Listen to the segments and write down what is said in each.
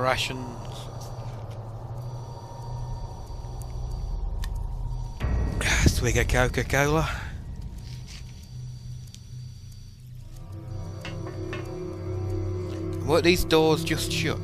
rations. Swig of Coca-Cola. Weren't these doors just shut?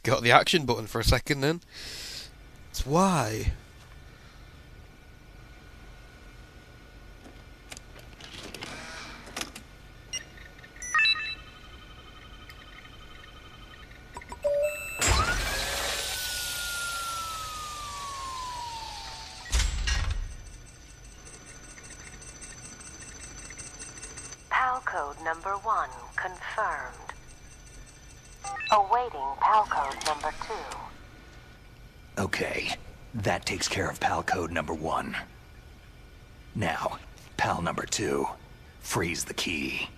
Got the action button for a second then. It's why. PAL code number 1 confirmed. Awaiting PAL code number 2. Okay, that takes care of PAL code number 1. Now, PAL number 2. Freeze the key.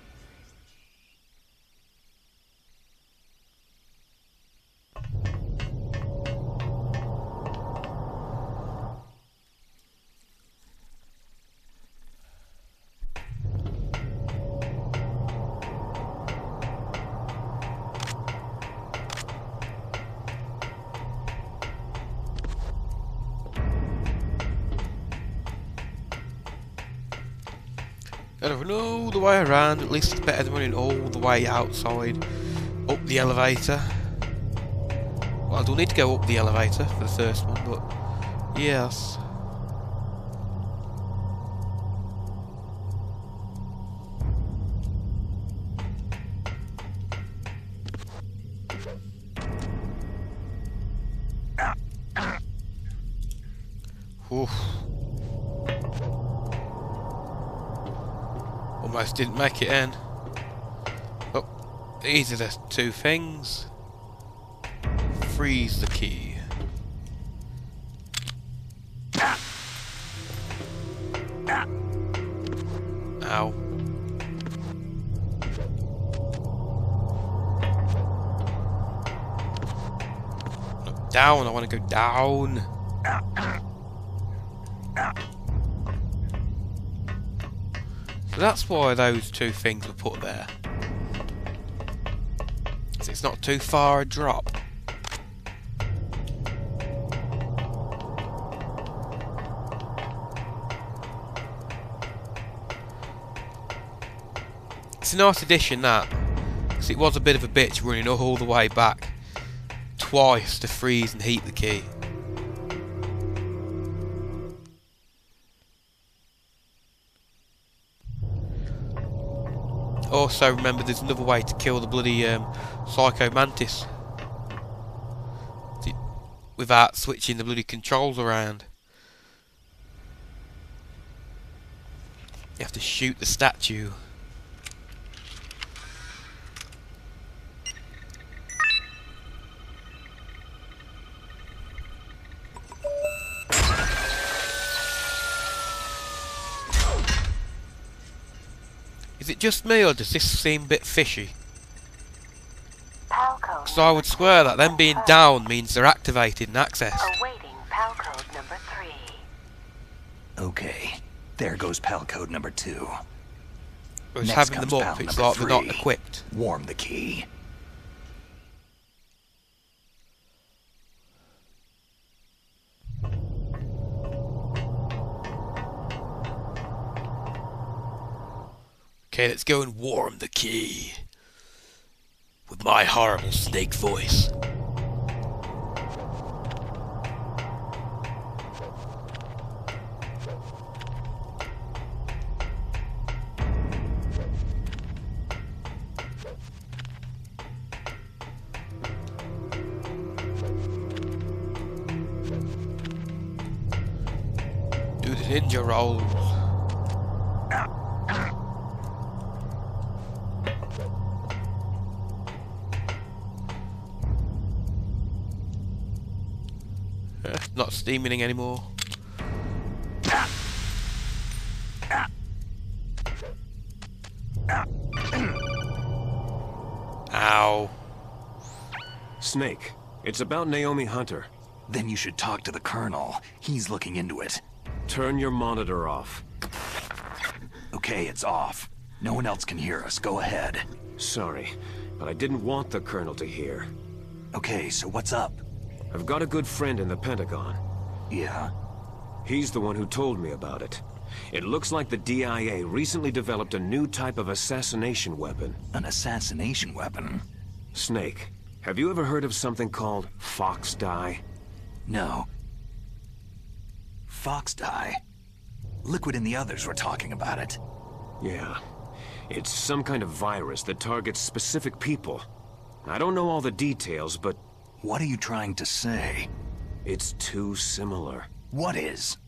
I don't know all the way around, at least it's better than running all the way outside, up the elevator. Well, I do need to go up the elevator for the first one, but yes. Oof. Almost didn't make it in. Oh, these are the two things. Freeze the key. Ow. No, down, I want to go down. So that's why those two things were put there. 'Cause it's not too far a drop. It's a nice addition, that. Because it was a bit of a bitch running all the way back twice to freeze and heat the key. Also, remember, there's another way to kill the bloody Psycho Mantis without switching the bloody controls around. You have to shoot the statue. Is it just me, or does this seem a bit fishy? Because I would swear that them being down means they're activated and accessed. Awaiting PAL code number 3. Okay, there goes PAL code number 2. Whereas Next having comes them PAL up, it's number like they're not 3. equipped. Warm the key. Okay, let's go and warm the key. With my horrible snake voice. Do the ninja rolls. not steaming anymore. Ow. Snake, it's about Naomi Hunter. Then you should talk to the Colonel. He's looking into it. Turn your monitor off. Okay, it's off. No one else can hear us. Go ahead. Sorry, but I didn't want the Colonel to hear. Okay, so what's up? I've got a good friend in the Pentagon. Yeah? He's the one who told me about it. It looks like the DIA recently developed a new type of assassination weapon. An assassination weapon? Snake, have you ever heard of something called Fox dye? No. Fox dye? Liquid and the others were talking about it. Yeah. It's some kind of virus that targets specific people. I don't know all the details, but... What are you trying to say? It's too similar. What is?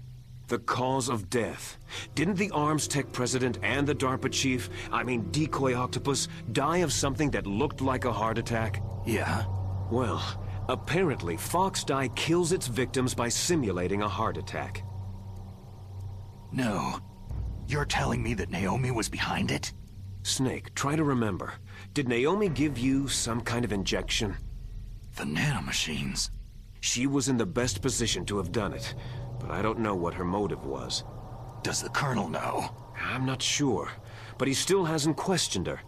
The cause of death. Didn't the Arms Tech president and the DARPA chief, Decoy Octopus, die of something that looked like a heart attack? Yeah? Well, apparently Fox dye kills its victims by simulating a heart attack. No. You're telling me that Naomi was behind it? Snake, try to remember. Did Naomi give you some kind of injection? The nanomachines. She was in the best position to have done it, but I don't know what her motive was. Does the Colonel know? I'm not sure, but he still hasn't questioned her.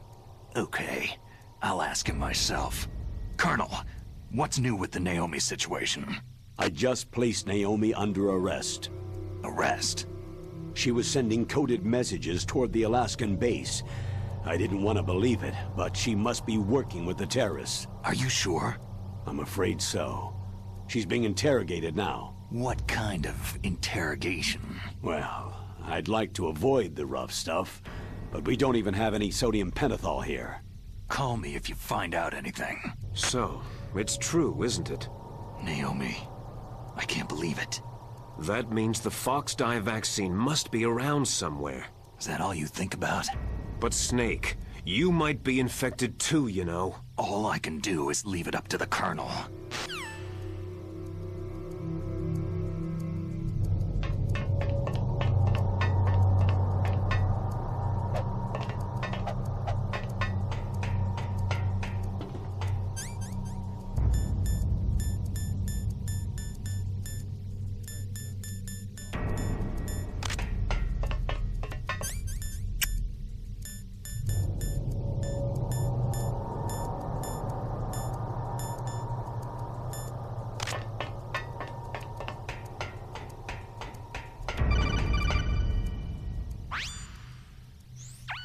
Okay, I'll ask him myself. Colonel, what's new with the Naomi situation? I just placed Naomi under arrest. Arrest? She was sending coded messages toward the Alaskan base. I didn't want to believe it, but she must be working with the terrorists. Are you sure? I'm afraid so. She's being interrogated now. What kind of interrogation? Well, I'd like to avoid the rough stuff, but we don't even have any sodium pentothal here. Call me if you find out anything. So, it's true, isn't it? Naomi, I can't believe it. That means the Fox dye vaccine must be around somewhere. Is that all you think about? But Snake, you might be infected too, you know. All I can do is leave it up to the Colonel.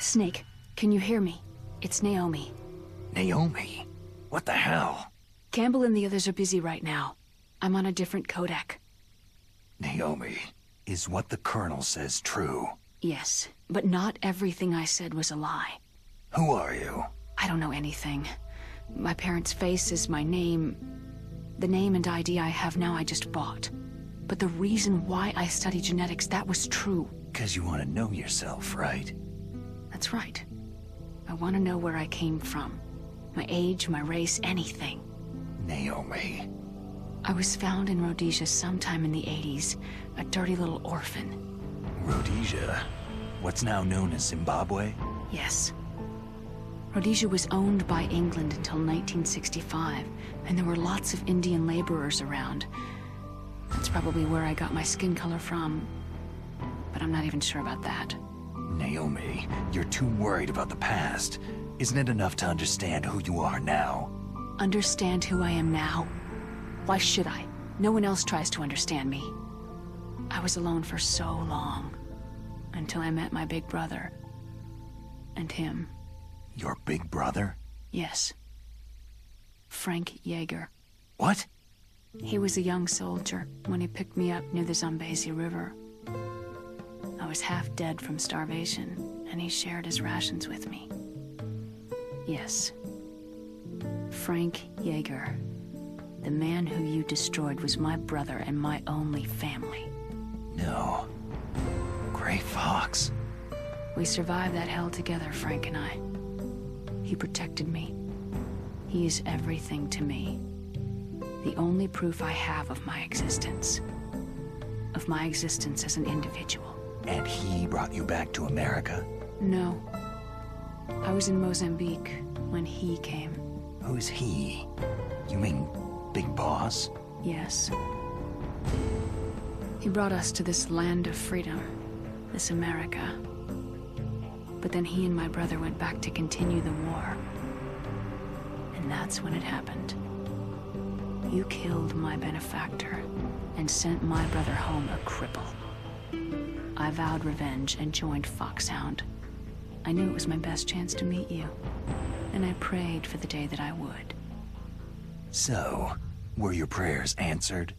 Snake, can you hear me? It's Naomi. Naomi? What the hell? Campbell and the others are busy right now. I'm on a different codec. Naomi, is what the Colonel says true? Yes, but not everything I said was a lie. Who are you? I don't know anything. My parents' face is my name. The name and ID I have now I just bought. But the reason why I study genetics, that was true. 'Cause you want to know yourself, right? That's right. I want to know where I came from. My age, my race, anything. Naomi. I was found in Rhodesia sometime in the 80s. A dirty little orphan. Rhodesia? What's now known as Zimbabwe? Yes. Rhodesia was owned by England until 1965, and there were lots of Indian laborers around. That's probably where I got my skin color from, but I'm not even sure about that. Naomi, you're too worried about the past. Isn't it enough to understand who you are now? Understand who I am now? Why should I? No one else tries to understand me. I was alone for so long, until I met my big brother. And him. Your big brother? Yes. Frank Yeager. What? He was a young soldier when he picked me up near the Zambezi River. I was half dead from starvation, and he shared his rations with me. Yes. Frank Yeager. The man who you destroyed was my brother and my only family. No. Gray Fox. We survived that hell together, Frank and I. He protected me. He is everything to me. The only proof I have of my existence. Of my existence as an individual. And he brought you back to America? No. I was in Mozambique when he came. Who's he? You mean Big Boss? Yes. He brought us to this land of freedom, this America. But then he and my brother went back to continue the war. And that's when it happened. You killed my benefactor and sent my brother home a cripple. I vowed revenge and joined Foxhound. I knew it was my best chance to meet you, and I prayed for the day that I would. So, were your prayers answered?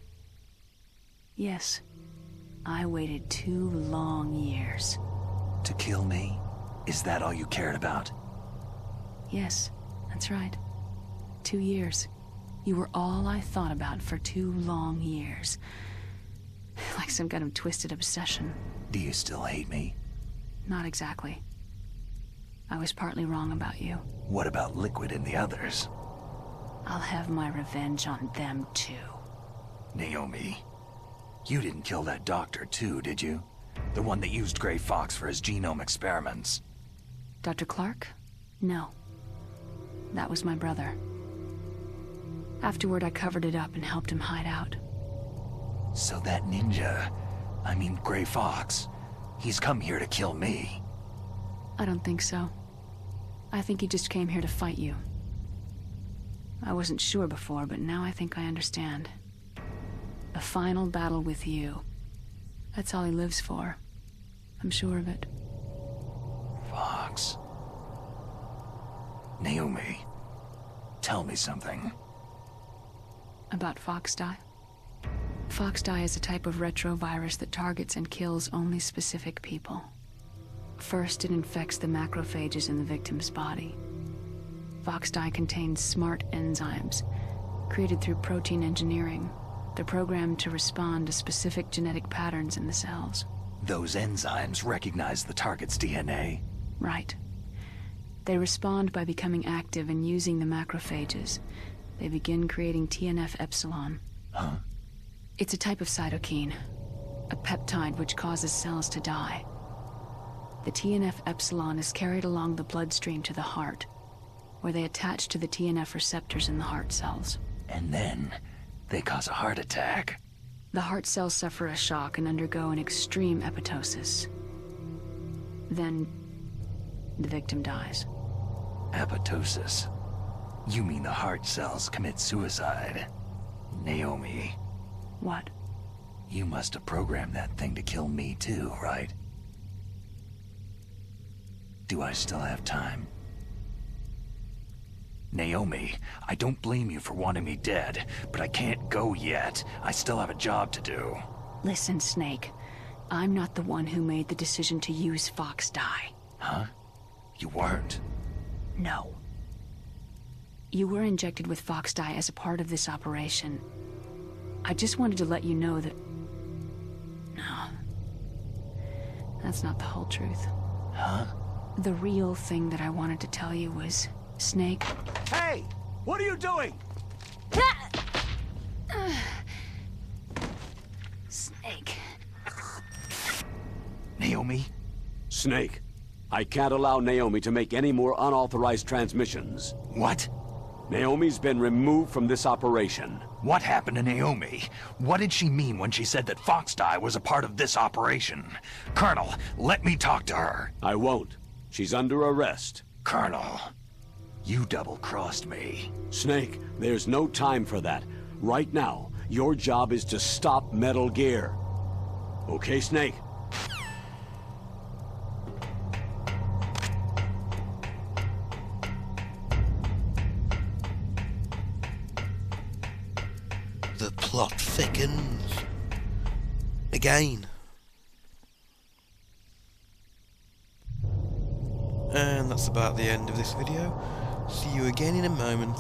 Yes. I waited 2 long years. To kill me? Is that all you cared about? Yes, that's right. 2 years. You were all I thought about for 2 long years. Like some kind of twisted obsession. Do you still hate me? Not exactly. I was partly wrong about you. What about Liquid and the others? I'll have my revenge on them too. Naomi, you didn't kill that doctor too, did you? The one that used Grey Fox for his genome experiments. Dr. Clark? No. That was my brother. Afterward, I covered it up and helped him hide out. So that ninja, I mean Grey Fox, he's come here to kill me. I don't think so. I think he just came here to fight you. I wasn't sure before, but now I think I understand. A final battle with you. That's all he lives for. I'm sure of it. Fox. Naomi, tell me something. About Foxdie? Foxdie is a type of retrovirus that targets and kills only specific people. First, it infects the macrophages in the victim's body. Foxdie contains smart enzymes, created through protein engineering. They're programmed to respond to specific genetic patterns in the cells. Those enzymes recognize the target's DNA? Right. They respond by becoming active and using the macrophages. They begin creating TNF-epsilon. Huh? It's a type of cytokine, a peptide which causes cells to die. The TNF-epsilon is carried along the bloodstream to the heart, where they attach to the TNF receptors in the heart cells. And then, they cause a heart attack. The heart cells suffer a shock and undergo an extreme apoptosis. Then, the victim dies. Apoptosis? You mean the heart cells commit suicide? Naomi. What? You must have programmed that thing to kill me too, right? Do I still have time? Naomi, I don't blame you for wanting me dead, but I can't go yet. I still have a job to do. Listen, Snake. I'm not the one who made the decision to use Foxdie. Huh? You weren't? No. You were injected with Foxdie as a part of this operation. I just wanted to let you know that... No. That's not the whole truth. Huh? The real thing that I wanted to tell you was... Snake... Hey! What are you doing? Snake... Naomi? Snake, I can't allow Naomi to make any more unauthorized transmissions. What? Naomi's been removed from this operation. What happened to Naomi? What did she mean when she said that Foxdie was a part of this operation? Colonel, let me talk to her. I won't. She's under arrest. Colonel, you double-crossed me. Snake, there's no time for that. Right now, your job is to stop Metal Gear. Okay, Snake? The plot thickens. Again. And that's about the end of this video. See you again in a moment.